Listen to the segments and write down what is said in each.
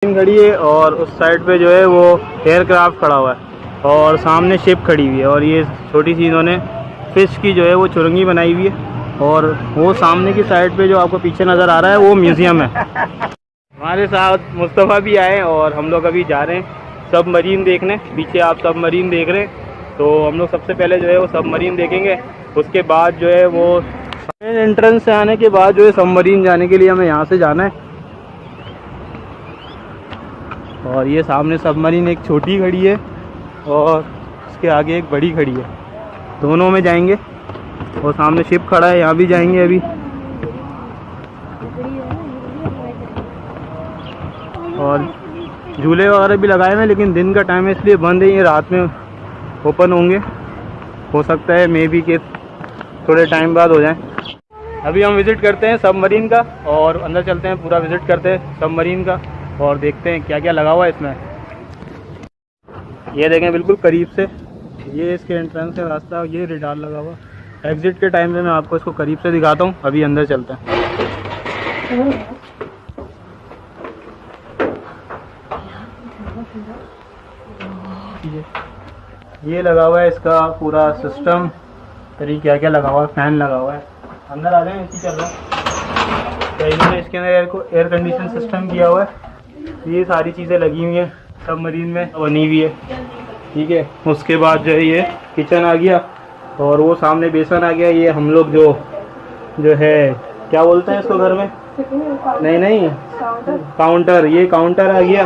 खड़ी है और उस साइड पे जो है वो एयरक्राफ्ट खड़ा हुआ है और सामने शिप खड़ी हुई है और ये छोटी सी इन्होंने फिश की जो है वो चुरंगी बनाई हुई है और वो सामने की साइड पे जो आपको पीछे नज़र आ रहा है वो म्यूज़ियम है। हमारे साथ मुस्तफ़ा भी आए और हम लोग अभी जा रहे हैं सबमरीन देखने। पीछे आप सबमरीन देख रहे हैं तो हम लोग सबसे पहले जो है वो सबमरीन देखेंगे। उसके बाद जो है वो मेन एंट्रेंस से आने के बाद जो है सबमरीन जाने के लिए हमें यहाँ से जाना है। और ये सामने सबमरीन एक छोटी खड़ी है और उसके आगे एक बड़ी खड़ी है, दोनों में जाएंगे। और सामने शिप खड़ा है, यहाँ भी जाएंगे अभी। और झूले वगैरह भी लगाए हुए हैं लेकिन दिन का टाइम है इसलिए बंद है, ये रात में ओपन होंगे। हो सकता है मे बी के थोड़े टाइम बाद हो जाए। अभी हम विज़िट करते हैं सबमरीन का और अंदर चलते हैं, पूरा विज़िट करते हैं सबमरीन का और देखते हैं क्या क्या लगा हुआ है इसमें। ये देखें बिल्कुल करीब से, ये इसके एंट्रेंस का रास्ता, ये रेडार लगा हुआ। एग्ज़िट के टाइम में मैं आपको इसको करीब से दिखाता हूँ। अभी अंदर चलते हैं। ये लगा हुआ है इसका पूरा सिस्टम, तरीके क्या क्या लगा हुआ है, फ़ैन लगा हुआ है। अंदर आ जाए, इसी चल रहा है। तो इन्होंने इसके अंदर एयर कंडीशन सिस्टम किया हुआ है। ये सारी चीज़ें लगी हुई हैं सबमरीन में, बनी हुई है, ठीक है। उसके बाद जो है ये किचन आ गया और वो सामने बेसन आ गया। ये हम लोग जो है क्या बोलते हैं इसको घर में, नहीं काउंटर, ये काउंटर आ गया,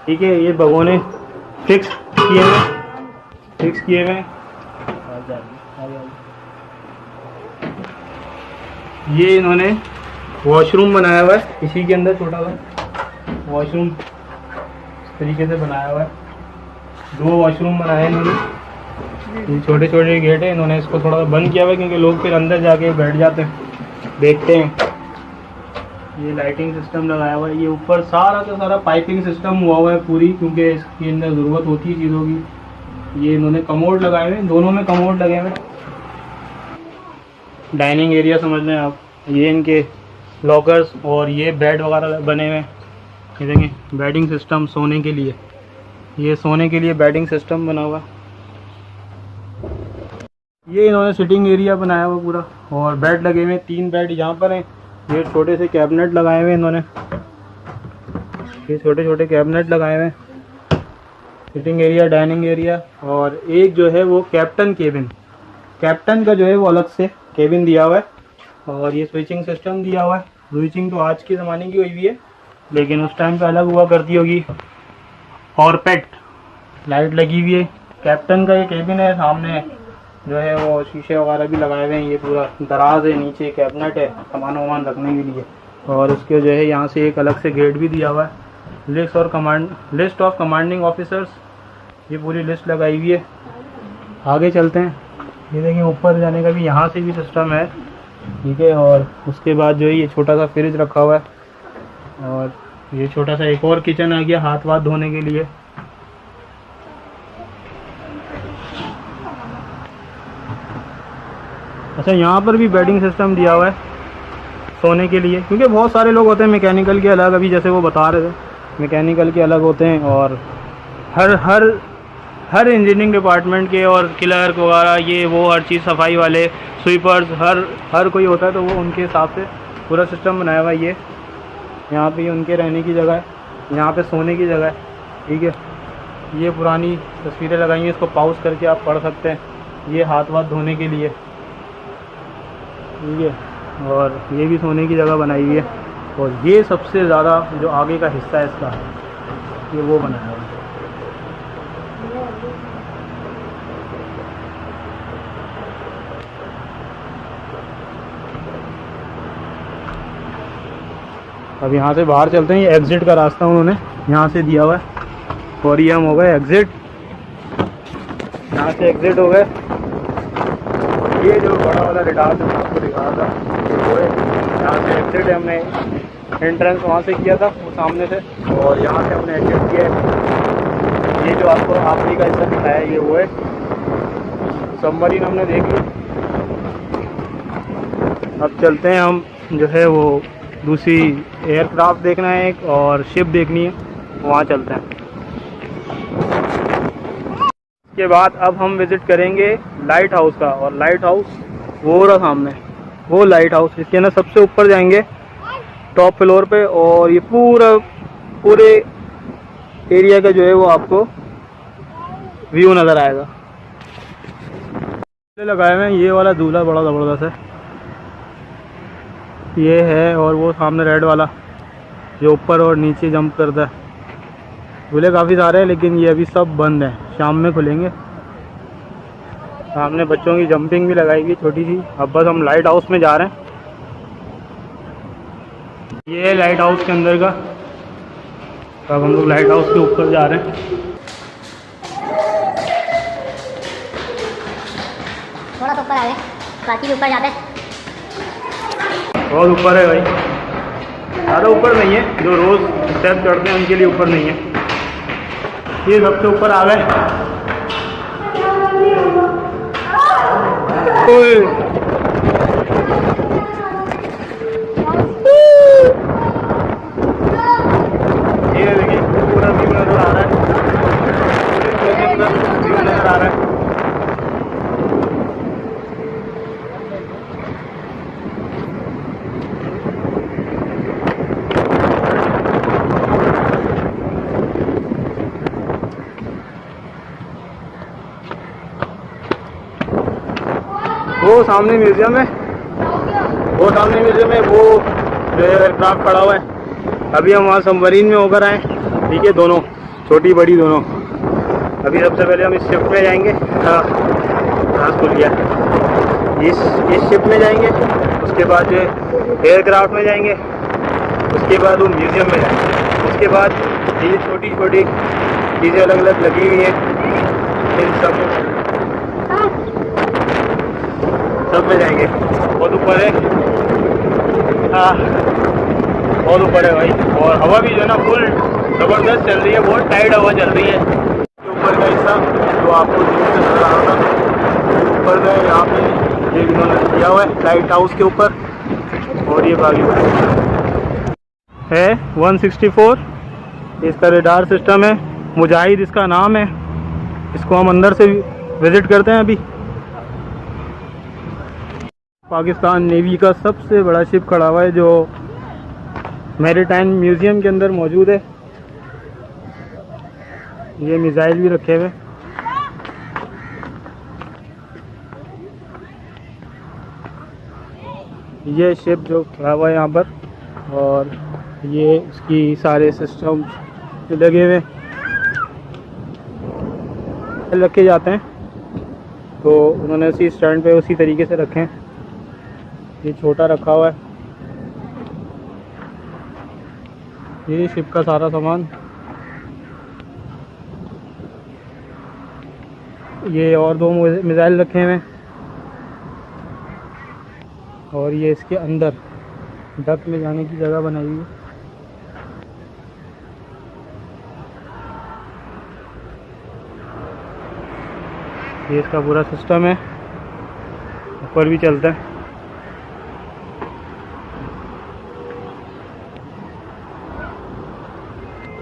ठीक है। ये भगोने फिक्स किए हुए। ये इन्होंने वॉशरूम बनाया हुआ है, इसी के अंदर छोटा सा वॉशरूम इस तरीके से बनाया हुआ है। 2 वॉशरूम बनाए हैं इन्होंने। ये छोटे छोटे गेट है, इन्होंने इसको थोड़ा बंद किया हुआ है क्योंकि लोग फिर अंदर जाके बैठ जाते हैं, देखते हैं। ये लाइटिंग सिस्टम लगाया हुआ है। ये ऊपर सारा का सारा पाइपिंग सिस्टम हुआ है पूरी, क्योंकि इसके अंदर ज़रूरत होती है चीज़ों की। ये इन्होंने कमोड लगाए हुए हैं, दोनों में कमोड लगे हुए। डाइनिंग एरिया समझ लें आप। ये इनके लॉकर्स और ये बेड वगैरह बने हुए हैं। ये देखें बेडिंग सिस्टम सोने के लिए, ये सोने के लिए बेडिंग सिस्टम बना हुआ। ये इन्होंने सिटिंग एरिया बनाया हुआ पूरा और बेड लगे हुए, 3 बेड यहाँ पर हैं। ये छोटे से कैबिनेट लगाए हुए इन्होंने, ये छोटे छोटे कैबिनेट लगाए हुए। सिटिंग एरिया, डाइनिंग एरिया और एक जो है वो कैप्टन केबिन, कैप्टन का जो है वो अलग से केबिन दिया हुआ है। और ये स्विचिंग सिस्टम दिया हुआ है। स्विचिंग तो आज के ज़माने की हुई भी है लेकिन उस टाइम पे अलग हुआ करती होगी। और पेट लाइट लगी हुई है। कैप्टन का ये केबिन है, सामने जो है वो शीशे वगैरह भी लगाए हुए हैं। ये पूरा दराज है, नीचे कैबिनेट है सामान वामान रखने के लिए। और उसके जो है यहाँ से एक अलग से गेट भी दिया हुआ है। लिस्ट ऑफ कमांडिंग ऑफिसर्स, ये पूरी लिस्ट लगाई हुई है। आगे चलते हैं। ये देखिए ऊपर जाने का भी यहाँ से भी सिस्टम है, ठीक है। और उसके बाद जो है ये छोटा सा फ्रिज रखा हुआ है और ये छोटा सा एक और किचन आ गया हाथ वाथ धोने के लिए। अच्छा, यहाँ पर भी बेडिंग सिस्टम दिया हुआ है सोने के लिए, क्योंकि बहुत सारे लोग होते हैं मैकेनिकल के अलग, अभी जैसे वो बता रहे थे मैकेनिकल के अलग होते हैं। और हर इंजीनियरिंग डिपार्टमेंट के और क्लर्क वगैरह ये वो हर चीज़, सफाई वाले, स्वीपर्स, हर कोई होता है तो वो उनके हिसाब से पूरा सिस्टम बनाया हुआ है। ये यहाँ पे उनके रहने की जगह है, यहाँ पे सोने की जगह है, ठीक है। ये पुरानी तस्वीरें लगाई हैं, इसको पॉज करके आप पढ़ सकते हैं। ये हाथ वाथ धोने के लिए, ठीक है। और ये भी सोने की जगह बनाई हुई है। और ये सबसे ज़्यादा जो आगे का हिस्सा है इसका, ये वो बनाया हुआ है। अब यहाँ से बाहर चलते हैं। ये एग्ज़िट का रास्ता उन्होंने यहाँ से दिया हुआ है और ये हम हो गए एग्ज़िट। यहाँ से एग्ज़िट हो गए। ये जो बड़ा वाला रेडार जो मैं आपको दिखा रहा था, ये वो है। यहाँ से एग्ज़िट है, हमने एंट्रेंस वहाँ से किया था वो सामने से, और यहाँ से हमने एग्ज़िट किया है। ये जो आपको आखिरी का हिस्सा दिखाया है ये वो है। सबमरीन हमने देख ली। अब चलते हैं हम जो है वो दूसरी एयरक्राफ्ट देखना है एक, और शिप देखनी है। वहाँ चलते हैं। इसके बाद अब हम विज़िट करेंगे लाइट हाउस का, और लाइट हाउस वो रहा सामने, वो लाइट हाउस। इसके ना सबसे ऊपर जाएंगे टॉप फ्लोर पे, और ये पूरे एरिया का जो है वो आपको व्यू नज़र आएगा। लगाए हुए हैं, ये वाला झूला बड़ा ज़बरदस्त है, ये है, और वो सामने रेड वाला जो ऊपर और नीचे जंप करता है। झूले काफ़ी सारे हैं, लेकिन ये अभी सब बंद हैं, शाम में खुलेंगे। सामने बच्चों की जंपिंग भी लगाई गई छोटी सी। अब बस हम लाइट हाउस में जा रहे हैं। ये है लाइट हाउस के अंदर का। अब हम लोग लाइट हाउस के ऊपर जा रहे हैं। थोड़ा तो ऊपर आ गए, बाकी भी ऊपर जाते हैं। बहुत ऊपर है भाई, ज़्यादा ऊपर नहीं है, जो रोज़ स्टेप चढ़ते हैं उनके लिए ऊपर नहीं है। ये सबसे ऊपर आ गए। ये देखिए पूरा व्यू नज़र आ रहा है, पूरा व्यू नज़र आ रहा है। वो सामने म्यूजियम है, वो सामने म्यूजियम है, वो जो एयरक्राफ्ट खड़ा हुआ है। अभी हम वहाँ सबमरीन में होकर आए, ठीक है, दोनों छोटी बड़ी दोनों। अभी सबसे पहले हम इस शिप में जाएंगे, खुल गया, इस शिप में जाएंगे, उसके बाद जो एयरक्राफ्ट में जाएंगे, उसके बाद वो म्यूजियम में जाएंगे, उसके बाद ये छोटी छोटी चीज़ें अलग अलग लगी हुई हैं, इन सब में जाएंगे। बहुत ऊपर है, बहुत ऊपर है भाई, और हवा भी जो है ना फुल ज़बरदस्त चल रही है, बहुत टाइट हवा चल रही है। ऊपर का हिस्सा जो आपको नजर आ रहा है, ऊपर का यहाँ पे ये इन्होंने किया हुआ है लाइट हाउस के ऊपर, और ये बाकी है 164। इसका रेडार सिस्टम है, मुजाहिद इसका नाम है। इसको हम अंदर से विज़िट करते हैं। अभी पाकिस्तान नेवी का सबसे बड़ा शिप खड़ा हुआ है, जो मैरीटाइम म्यूज़ियम के अंदर मौजूद है। ये मिसाइल भी रखे हुए। ये शिप जो खड़ा हुआ है यहाँ पर, और ये उसकी सारे सिस्टम जो लगे हुए रखे जाते हैं, तो उन्होंने उसी स्टैंड पे उसी तरीके से रखे हैं। ये छोटा रखा हुआ है, ये शिप का सारा सामान। ये और दो मिसाइल रखे हुए हैं, और ये इसके अंदर डक में जाने की जगह बनाई हुई है। ये इसका पूरा सिस्टम है। ऊपर भी चलता है।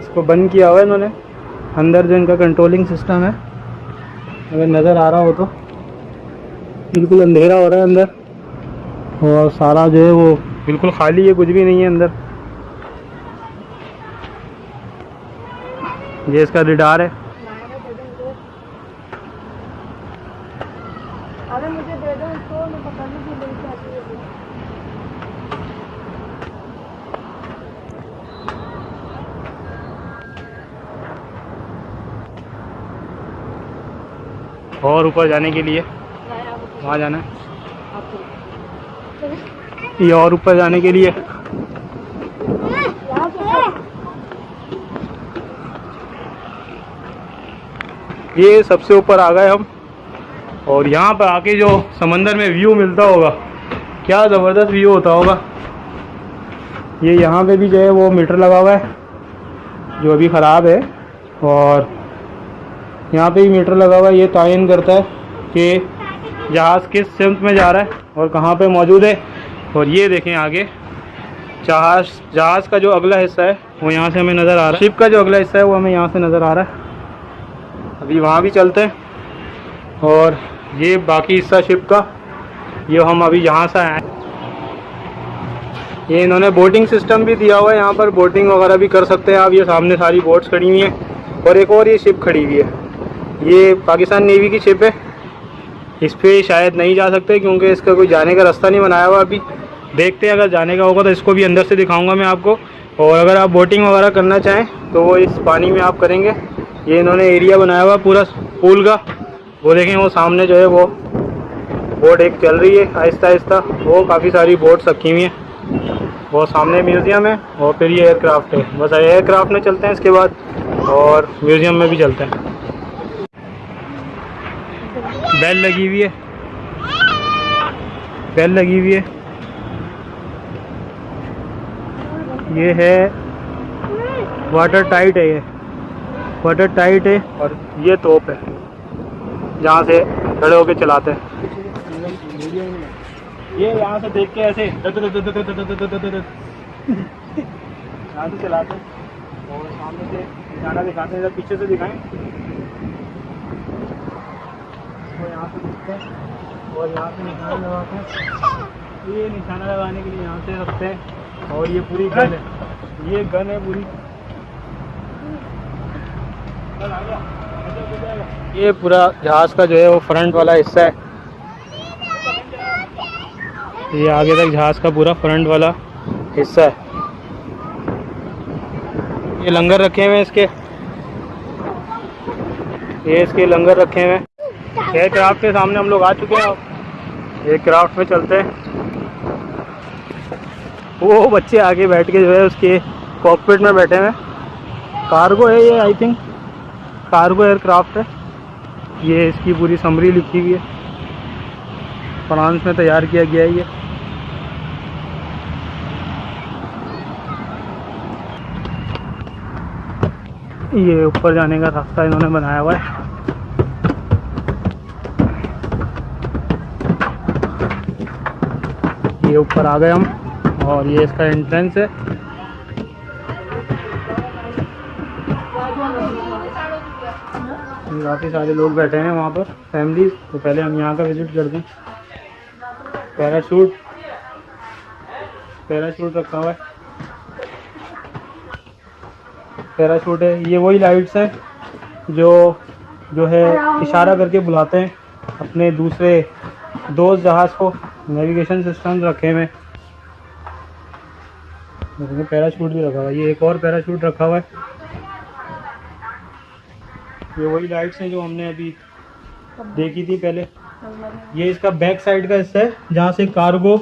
इसको बंद किया हुआ है इन्होंने। अंदर जो इनका कंट्रोलिंग सिस्टम है, अगर नज़र आ रहा हो तो बिल्कुल अंधेरा हो रहा है अंदर, और सारा जो है वो बिल्कुल खाली है, कुछ भी नहीं है अंदर। ये इसका रेडार है। अरे मुझे दे दो इसको, मैं पता नहीं क्यों नहीं चाहती हूँ। और ऊपर जाने के लिए वहाँ जाना है, ये और ऊपर जाने के लिए ये सबसे ऊपर आ गए हम। और यहाँ पर आके जो समंदर में व्यू मिलता होगा, क्या ज़बरदस्त व्यू होता होगा। ये यहाँ पे भी जो है वो मीटर लगा हुआ है, जो अभी ख़राब है, और यहाँ पे भी मीटर लगा हुआ है। ये तयन करता है कि जहाज़ किस सिमत में जा रहा है और कहाँ पे मौजूद है। और ये देखें आगे जहाज़ का जो अगला हिस्सा है वो यहाँ से हमें नज़र आ रहा है। शिप का जो अगला हिस्सा है वो हमें यहाँ से नज़र आ रहा है। अभी वहाँ भी चलते हैं। और ये बाकी हिस्सा शिप का, ये हम अभी यहाँ से आए। ये इन्होंने बोटिंग सिस्टम भी दिया हुआ है, यहाँ पर बोटिंग वगैरह भी कर सकते हैं आप। ये सामने सारी बोट्स खड़ी हुई हैं और एक और ये शिप खड़ी हुई है। ये पाकिस्तान नेवी की शिप है। इस पर शायद नहीं जा सकते क्योंकि इसका कोई जाने का रास्ता नहीं बनाया हुआ अभी। देखते हैं, अगर जाने का होगा तो इसको भी अंदर से दिखाऊंगा मैं आपको। और अगर आप बोटिंग वगैरह करना चाहें तो वो इस पानी में आप करेंगे। ये इन्होंने एरिया बनाया हुआ पूरा पूल का। वो देखें, वो सामने जो है वो बोट एक चल रही है आहिस्ता आहिस्ता। वो काफ़ी सारी बोट्स रखी हुई हैं। वो सामने म्यूज़ियम है और फिर ये एयरक्राफ्ट है। बस एयरक्राफ्ट में चलते हैं इसके बाद, और म्यूज़ियम में भी चलते हैं। बेल लगी हुई है, बेल लगी हुई है। ये है वाटर टाइट है, ये वाटर टाइट है। और ये तोप है जहाँ से खड़े होके चलाते हैं। ये यहाँ से देख के ऐसे यहाँ से चलाते हैं और सामने से निशाना दिखाते हैं। जब पीछे से दिखाएं तो यहाँ से दिखते हैं और यहाँ से निशाना लगाते हैं। ये निशाना लगाने के लिए यहाँ से रखते हैं। और ये पूरी गन है, ये गन है पूरी। ये पूरा जहाज़ का जो है वो फ्रंट वाला हिस्सा है। ये आगे तक जहाज़ का पूरा फ्रंट वाला हिस्सा है। ये लंगर रखे हुए हैं इसके, ये इसके लंगर रखे हुए हैं। एयरक्राफ्ट के सामने हम लोग आ चुके हैं। एयरक्राफ्ट में चलते हैं। वो बच्चे आगे बैठ के जो है उसके कॉकपिट में बैठे हुए हैं। कार्गो है ये, आई थिंक कार्गो एयरक्राफ्ट है। ये इसकी पूरी समरी लिखी हुई है, फ्रांस में तैयार किया गया है ये। ये ऊपर जाने का रास्ता इन्होंने बनाया हुआ है। ये ऊपर आ गए हम और ये इसका एंट्रेंस है। काफ़ी सारे लोग बैठे हैं वहाँ पर, फैमिलीज। तो पहले हम यहाँ का विजिट करते हैं। पैराशूट रखा हुआ है। पैराशूट है, ये वही लाइट्स हैं जो है इशारा करके बुलाते हैं अपने दूसरे दोस्त जहाज़ को। नेविगेशन सिस्टम रखे हुए। पैराशूट भी रखा हुआ है। ये एक और पैराशूट रखा हुआ है। ये वही लाइट्स हैं जो हमने अभी देखी थी पहले। ये इसका बैक साइड का हिस्सा है जहाँ से कार्गो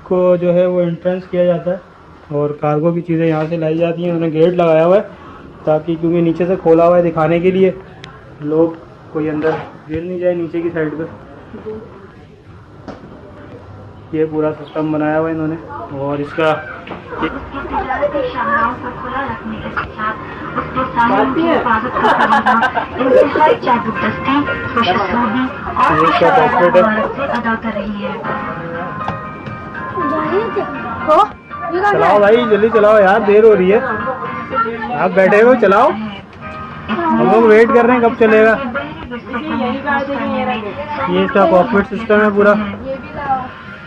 को जो है वो एंट्रेंस किया जाता है और कार्गो की चीज़ें यहाँ से लाई जाती हैं। उन्होंने गेट लगाया हुआ है ताकि, क्योंकि नीचे से खोला हुआ है दिखाने के लिए, लोग कोई अंदर गिर नहीं जाए नीचे की साइड पे। ये पूरा सिस्टम बनाया हुआ है इन्होंने। और इसका चलाओ भाई, जल्दी चलाओ यार, देर हो रही है। आप बैठे हो, चलाओ। हम लोग वेट कर रहे हैं कब चलेगा। ये इसका कॉकपिट सिस्टम है पूरा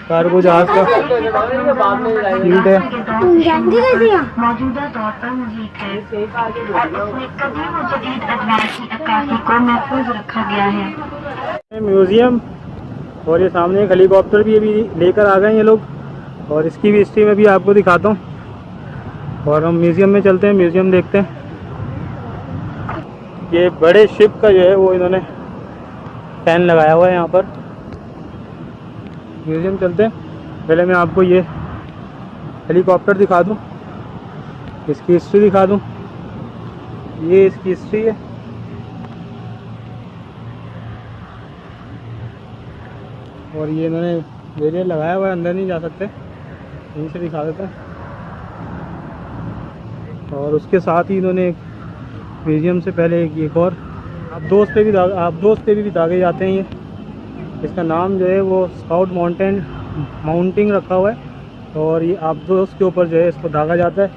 कार्गो जहाज का। सीट है। मौजूदा तौर पर रखा गया है म्यूजियम। और ये सामने एक हेलीकॉप्टर भी अभी लेकर आ गए ये लोग, और इसकी भी हिस्ट्री में भी आपको दिखाता हूँ। और हम म्यूज़ियम में चलते हैं, म्यूज़ियम देखते हैं। ये बड़े शिप का जो है वो इन्होंने फैन लगाया हुआ है यहाँ पर। म्यूज़ियम चलते हैं। पहले मैं आपको ये हेलीकॉप्टर दिखा दूँ, इसकी हिस्ट्री दिखा दूँ। ये इसकी हिस्ट्री है। और ये इन्होंने बैरियर लगाया हुआ है, अंदर नहीं जा सकते, यहीं से दिखा देते हैं। और उसके साथ ही इन्होंने म्यूज़ियम से पहले एक और आप दोस्त पे भी दागे जाते हैं। ये इसका नाम जो है वो स्काउट माउंटिंग रखा हुआ है। और ये आप दोस्त के ऊपर जो है इसको दागा जाता है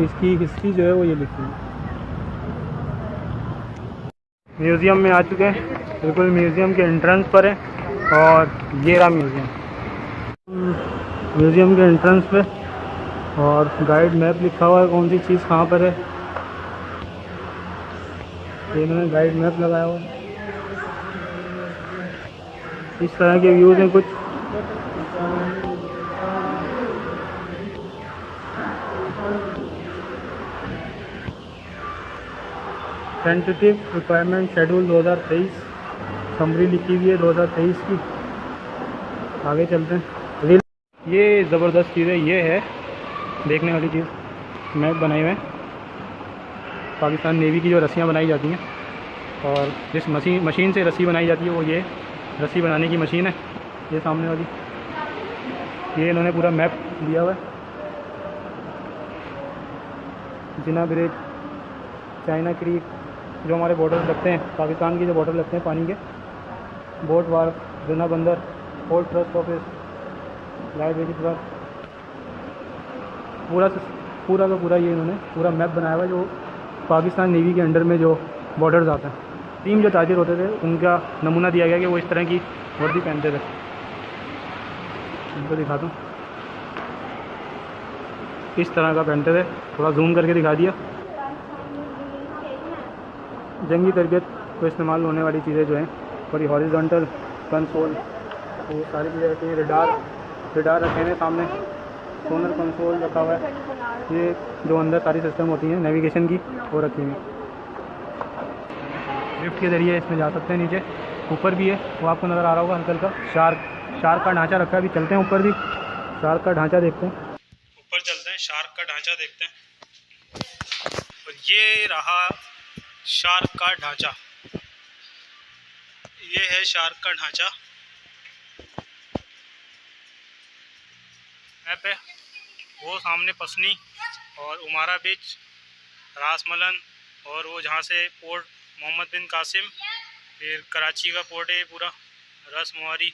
इसकी हिस्ट्री जो है वो ये लिखी है। म्यूज़ियम में आ चुके हैं, बिल्कुल म्यूज़ियम के एंट्रेंस पर है और ये रहा म्यूज़ियम। म्यूज़ियम के एंट्रेंस पे और गाइड मैप लिखा हुआ है कौन सी चीज़ कहाँ पर है। इन्होंने गाइड मैप लगाया हुआ है। इस तरह के व्यूज़ हैं कुछ। टेंटेटिव रिक्वायरमेंट शेड्यूल 2023 समरी लिखी हुई है 2023 की। आगे चलते हैं। ये ज़बरदस्त चीज़ है, ये है देखने वाली चीज़। मैप बनाए हुए हैं पाकिस्तान नेवी की, जो रस्सियाँ बनाई जाती हैं और जिस मशीन से रस्सी बनाई जाती है वो ये रस्सी बनाने की मशीन है, ये सामने वाली। ये इन्होंने पूरा मैप दिया हुआ है। जिना ब्रिज, चाइना क्रीक, जो हमारे बॉर्डर लगते हैं पाकिस्तान के, जो बॉर्डर लगते हैं पानी के, बोट वार्फ, जिना बंदर, पोर्ट ट्रस्ट ऑफिस, लाइब्रेरी पर, पूरा का पूरा ये इन्होंने पूरा मैप बनाया हुआ है जो पाकिस्तान नेवी के अंडर में जो बॉर्डर्स आते हैं। टीम जो ताजिर होते थे उनका नमूना दिया गया कि वो इस तरह की वर्दी पहनते थे। इनको दिखाता हूँ, इस तरह का पहनते थे। थोड़ा जूम करके दिखा दिया। जंगी तरबियत को इस्तेमाल होने वाली चीज़ें जो हैं, थोड़ी हॉरिजॉन्टल कंसोल, वो सारी चीज़ें रखी हैं। रिडार रखे हैं सामने, सोनर कंसोल रखा हुआ है। ये जो अंदर सारी सिस्टम होती हैं नेविगेशन की वो रखी हुई हैं। लिफ्ट के ज़रिए इसमें जा सकते हैं नीचे। ऊपर भी है, वो आपको नज़र आ रहा होगा हल्का हल्का। शार्क का ढांचा रखा है। अभी चलते हैं ऊपर भी, शार्क का ढांचा देखते हैं। ऊपर चलते हैं, शार्क का ढांचा देखते हैं। और ये रहा शार्क का ढांचा, ये है शार्क का ढांचा। मैप है वो सामने पसनी और उमारा बीच, रासमलन, और वो जहाँ से पोर्ट मोहम्मद बिन कासिम, फिर कराची का पोर्ट है पूरा, रस मुहारी,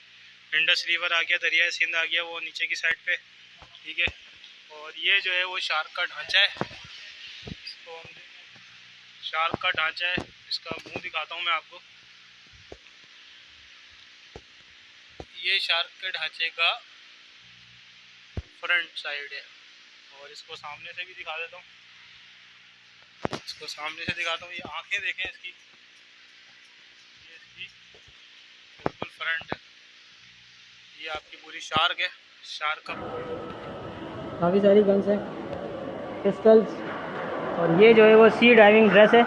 इंडस रिवर आ गया, दरिया सिंध आ गया वो नीचे की साइड पे, ठीक है। और ये जो है वो शार्क का ढांचा है। इसको हम शार्क का ढांचा है, इसका मुंह दिखाता हूँ मैं आपको। ये शार्क के ढांचे का फ्रंट साइड है और इसको सामने से भी दिखा देता हूँ। इसको सामने से दिखाता हूँ। ये आंखें देखें इसकी, ये इसकी बिल्कुल फ्रंट है। ये आपकी पूरी शार्क है, शार्क का। काफ़ी सारी गन्स हैं, पिस्टल्स। और ये जो है वो सी ड्राइविंग ड्रेस है,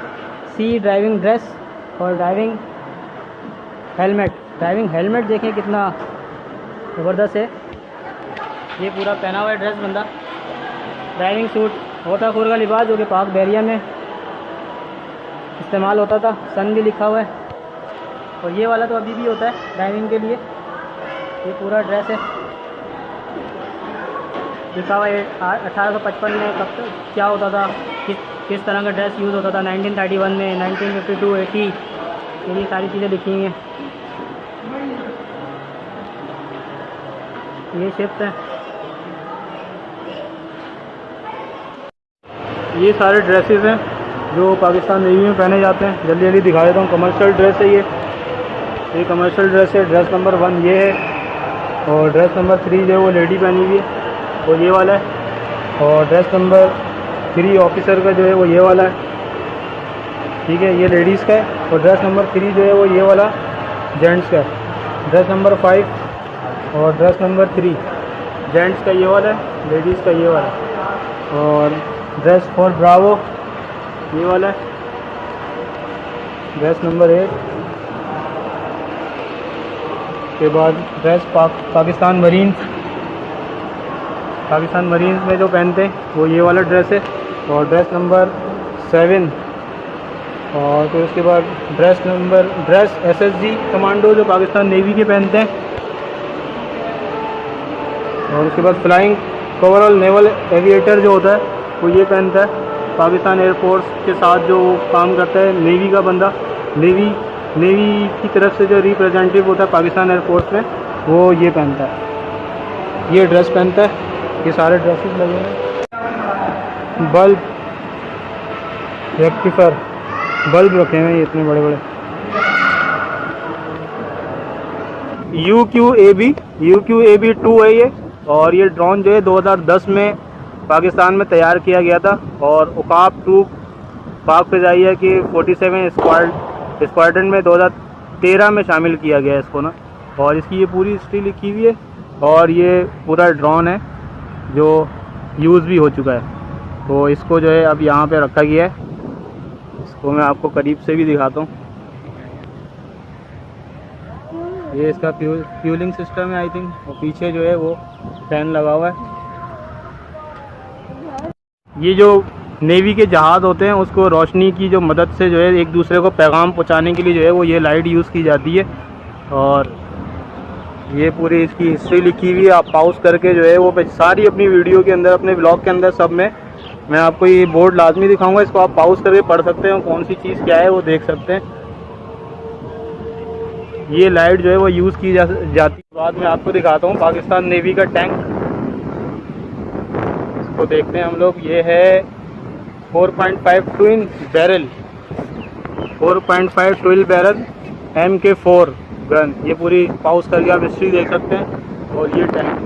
सी ड्राइविंग ड्रेस और ड्राइविंग हेलमेट। ड्राइविंग हेलमेट देखें कितना ज़बरदस्त है। ये पूरा पहना हुआ है ड्रेस बंदा। ड्राइविंग सूट, गोताखोर का लिबास जो कि पाक बहरिया में इस्तेमाल होता था। सन भी लिखा हुआ है। और ये वाला तो अभी भी होता है ड्राइविंग के लिए। ये पूरा ड्रेस है, लिखा हुआ है 1855 में कब तक क्या होता था, किस तरह का ड्रेस यूज़ होता था 1931 में, 1952, 80, ये सारी चीज़ें लिखी हुई हैं। ये शिप्स है। ये सारे ड्रेसेस हैं जो पाकिस्तान नेवी में पहने जाते हैं। जल्दी जल्दी दिखा देता हूँ। कमर्शियल ड्रेस है ये कमर्शियल ड्रेस है। ड्रेस नंबर 1 ये है और ड्रेस नंबर 3 जो है वो लेडी पहनी हुई है, वो ये वाला है। और ड्रेस नंबर 3 ऑफिसर का जो है वो ये वाला है, ठीक है, ये लेडीज़ का है। और ड्रेस नंबर 3 जो है वो ये वाला जेंट्स का है। ड्रेस नंबर 5 और ड्रेस नंबर 3 जेंट्स का ये वाला है, लेडीज़ का ये वाला है। और ड्रेस फॉर ब्रावो ये वाला है। ड्रेस नंबर 8 के बाद ड्रेस पाकिस्तान मरीन्स में जो पहनते हैं वो ये वाला ड्रेस है। और ड्रेस नंबर 7 और फिर उसके बाद ड्रेस SSG कमांडो जो पाकिस्तान नेवी के पहनते हैं। और उसके बाद फ्लाइंग कवरऑल नेवल एविएटर जो होता है वो ये पहनता है। पाकिस्तान एयरफोर्स के साथ जो काम करता है नेवी का बंदा, नेवी की तरफ से जो रिप्रेजेंटेटिव होता है पाकिस्तान एयरफोर्स में, वो ये पहनता है, ये ड्रेस पहनता है। ये सारे ड्रेसेस लगे हैं। बल्ब रेक्टिफायर बल्ब रखे हुए हैं इतने बड़े बड़े। UQAB 2 है ये। और ये ड्रोन जो है 2010 में पाकिस्तान में तैयार किया गया था। और उकाब 2 पाक फ़िज़ाइया की 47 स्क्वाड्रन में 2013 में शामिल किया गया है इसको ना। और इसकी ये पूरी हिस्ट्री लिखी हुई है। और ये पूरा ड्रोन है जो यूज़ भी हो चुका है। तो इसको जो है अब यहाँ पे रखा गया है। इसको मैं आपको करीब से भी दिखाता हूँ। ये इसका फ्यूलिंग सिस्टम है आई थिंक। और पीछे जो है वो फैन लगा हुआ है। ये जो नेवी के जहाज़ होते हैं उसको रोशनी की जो मदद से जो है एक दूसरे को पैगाम पहुंचाने के लिए जो है वो ये लाइट यूज़ की जाती है। और ये पूरी इसकी हिस्ट्री लिखी हुई है। आप पॉज करके जो है वो सारी अपनी वीडियो के अंदर, अपने ब्लॉग के अंदर सब में मैं आपको ये बोर्ड लाजमी दिखाऊंगा। इसको आप पॉज करके पढ़ सकते हैं, कौन सी चीज़ क्या है वो देख सकते हैं। ये लाइट जो है वो यूज़ की जाती है। बाद में आपको दिखाता हूँ पाकिस्तान नेवी का टैंक। इसको देखते हैं हम लोग। ये है 4.5 ट्विन बैरल MK4 गन। ये पूरी पाउस करके आप हिस्ट्री देख सकते हैं। और ये टैंक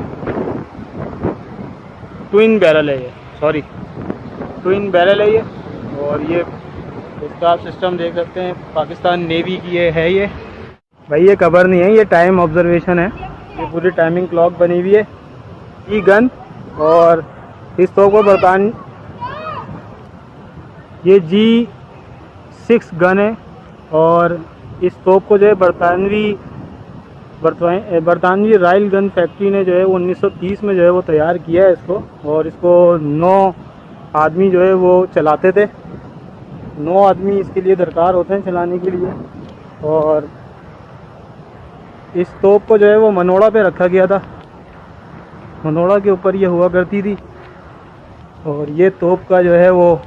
ट्विन बैरल है, ये सॉरी ट्विन बैरल है ये। और ये इसका आप सिस्टम देख सकते हैं, पाकिस्तान नेवी की है ये। भाई ये कवर नहीं है, ये टाइम ऑब्जर्वेशन है। ये पूरी टाइमिंग क्लॉक बनी हुई है। ई गन। और इस तोप को ये G6 गन है। और इस तोप को जो है बरतानवी राइल गन फैक्ट्री ने जो है वो 1930 में जो है वो तैयार किया है इसको। और इसको 9 आदमी जो है वो चलाते थे। 9 आदमी इसके लिए दरकार होते हैं चलाने के लिए। और इस तोप को जो है वो मनोड़ा पे रखा गया था। मनोड़ा के ऊपर ये हुआ करती थी। और ये तोप का जो है वो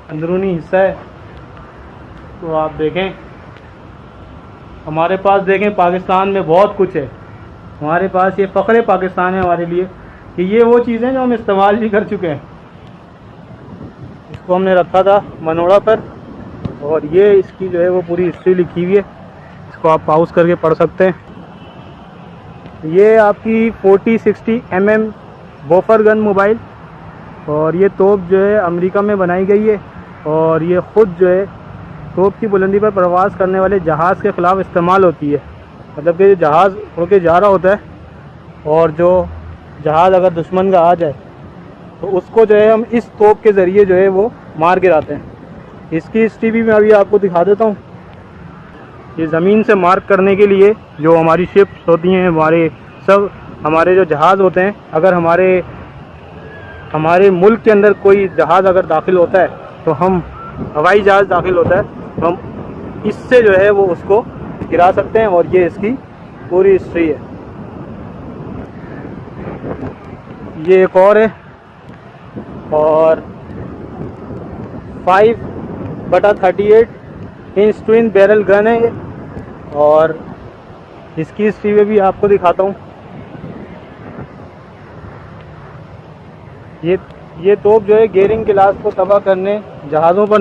अंदरूनी हिस्सा है। तो आप देखें, हमारे पास देखें पाकिस्तान में बहुत कुछ है। हमारे पास ये फ़ख्र पाकिस्तान है हमारे लिए कि ये वो चीज़ें जो हम इस्तेमाल भी कर चुके हैं। इसको हमने रखा था मनोड़ा पर। और ये इसकी जो है वो पूरी हिस्ट्री लिखी हुई है। इसको आप पॉज करके पढ़ सकते हैं। ये आपकी 40-60 mm बोफर गन मोबाइल। और ये तोप जो है अमेरिका में बनाई गई है। और ये ख़ुद जो है तोप की बुलंदी पर प्रवास करने वाले जहाज़ के ख़िलाफ़ इस्तेमाल होती है। मतलब कि जहाज़ उड़ के जा रहा होता है और जो जहाज़ अगर दुश्मन का आ जाए तो उसको जो है हम इस तोप के ज़रिए जो है वो मार गिराते हैं। इसकी हिस्ट्री भी मैं अभी आपको दिखा देता हूँ। ये ज़मीन से मार्क करने के लिए जो हमारी शिप्स होती हैं, हमारे जो जहाज़ होते हैं, अगर हमारे मुल्क के अंदर कोई जहाज़ अगर दाखिल होता है तो हम हवाई जहाज़ दाखिल होता है तो हम इससे जो है वो उसको गिरा सकते हैं। और ये इसकी पूरी हिस्ट्री है। ये एक और है। और 5/38 इंच ट्विन बैरल गन है ये। और इसकी हिस्ट्री में भी आपको दिखाता हूँ। ये तोप जो है गेयरिंग क्लास को तबाह करने, जहाज़ों पर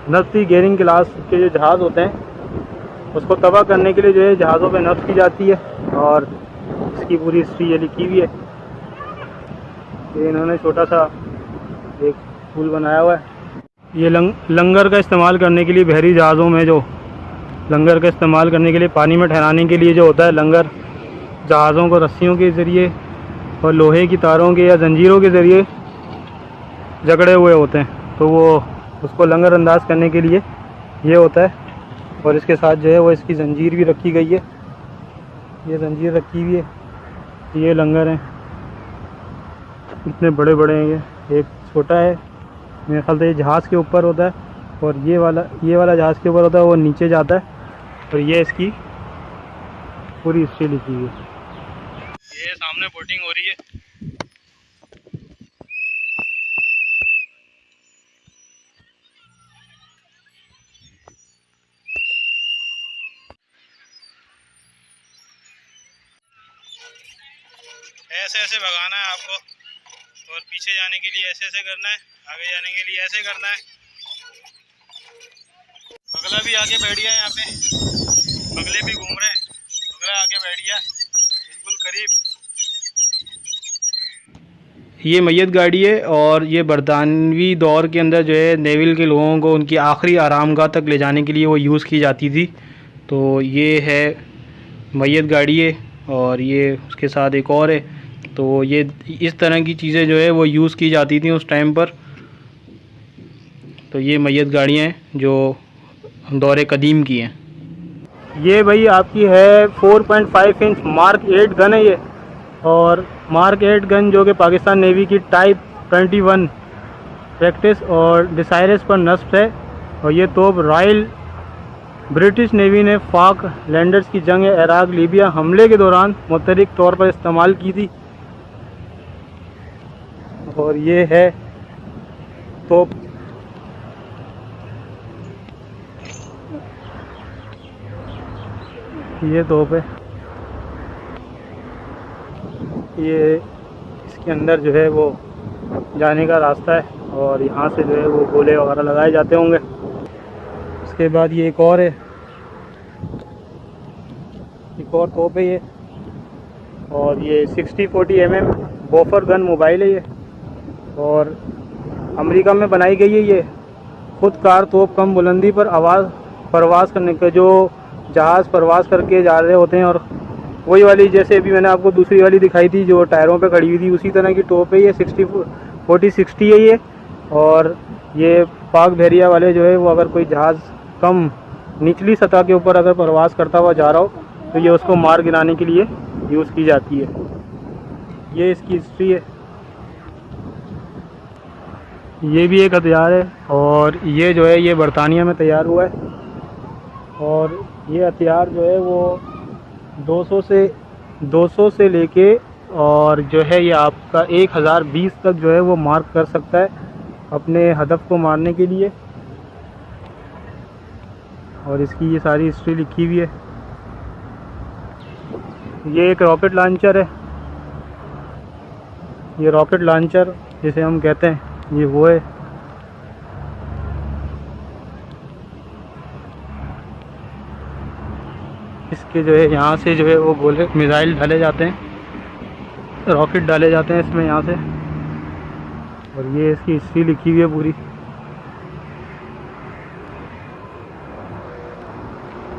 नस्बी गेयरिंग क्लास के जो जहाज़ होते हैं उसको तबाह करने के लिए जो है जहाज़ों पर नस्ब की जाती है। और इसकी पूरी हिस्ट्री ये लिखी हुई है। ये इन्होंने छोटा सा एक पुल बनाया हुआ है। ये लंगर का इस्तेमाल करने के लिए, बहरी जहाज़ों में जो लंगर का इस्तेमाल करने के लिए, पानी में ठहराने के लिए जो होता है लंगर, जहाज़ों को रस्सियों के ज़रिए और लोहे की तारों के या जंजीरों के ज़रिए जकड़े हुए होते हैं। तो वो उसको लंगर अंदाज करने के लिए ये होता है। और इसके साथ जो है वो इसकी जंजीर भी रखी गई है। ये जंजीर रखी हुई है। ये लंगर हैं, इतने बड़े बड़े हैं। ये एक छोटा है, मेरे ख्याल से ये जहाज़ के ऊपर होता है। और ये वाला जहाज़ के ऊपर होता है, वो नीचे जाता है। और ये इसकी पूरी हिस्ट्री लिखी हुई है। ये सामने बोटिंग हो रही है। ऐसे ऐसे भगाना है आपको और पीछे जाने के लिए ऐसे करना है, आगे जाने के लिए ऐसे करना है। बगला भी आके बैठ गया यहाँ पे, बगले भी घूम रहे हैं, बगला आके बैठ गया बिल्कुल करीब। ये मैयत गाड़ी है और ये बरतानवी दौर के अंदर जो है नेविल के लोगों को उनकी आखिरी आरामगाह तक ले जाने के लिए वो यूज़ की जाती थी। तो ये है मैयत गाड़ी है और ये उसके साथ एक और है। तो ये इस तरह की चीज़ें जो है वो यूज़ की जाती थी उस टाइम पर। तो ये मैयत गाड़ियाँ हैं जो दौर कदीम की हैं। ये भाई आपकी है 4.5 इंच मार्क 8 गन है ये, और मार्क 8 गन जो कि पाकिस्तान नेवी की टाइप 21 प्रैक्टिस और डिसाइरस पर नस्ब है। और ये तोप रॉयल ब्रिटिश नेवी ने पाक लैंडर्स की जंग इराक लीबिया हमले के दौरान मुतहरिक तौर पर इस्तेमाल की थी। और ये है तोप, ये तोप है। ये इसके अंदर जो है वो जाने का रास्ता है और यहाँ से जो है वो गोले वगैरह लगाए जाते होंगे। उसके बाद ये एक और है, एक और तोप है ये, और ये 60-40 mm बोफर गन मोबाइल है ये, और अमेरिका में बनाई गई है ये खुद कार तोप। कम बुलंदी पर परवाज़ करने का, जो जहाज़ परवाज़ करके जा रहे होते हैं, और वही वाली जैसे अभी मैंने आपको दूसरी वाली दिखाई थी जो टायरों पे खड़ी हुई थी, उसी तरह की टोप है ये। 40-60 है ये। और ये पाक बहरिया वाले जो है वो अगर कोई जहाज़ कम निचली सतह के ऊपर अगर परवाज़ करता हुआ जा रहा हो तो ये उसको मार गिराने के लिए यूज़ की जाती है। ये इसकी हिस्ट्री है। ये भी एक हथियार है और ये जो है ये बरतानिया में तैयार हुआ है। और ये हथियार जो है वो 200 से लेके और जो है ये आपका 1020 तक जो है वो मार्क कर सकता है अपने हदफ को मारने के लिए। और इसकी ये सारी हिस्ट्री लिखी हुई है। ये एक रॉकेट लॉन्चर है, ये रॉकेट लॉन्चर जिसे हम कहते हैं ये वो है। इसके जो है यहाँ से जो है वो गोले मिसाइल डाले जाते हैं, रॉकेट डाले जाते हैं इसमें यहाँ से। और ये इसकी हिस्ट्री लिखी हुई है पूरी।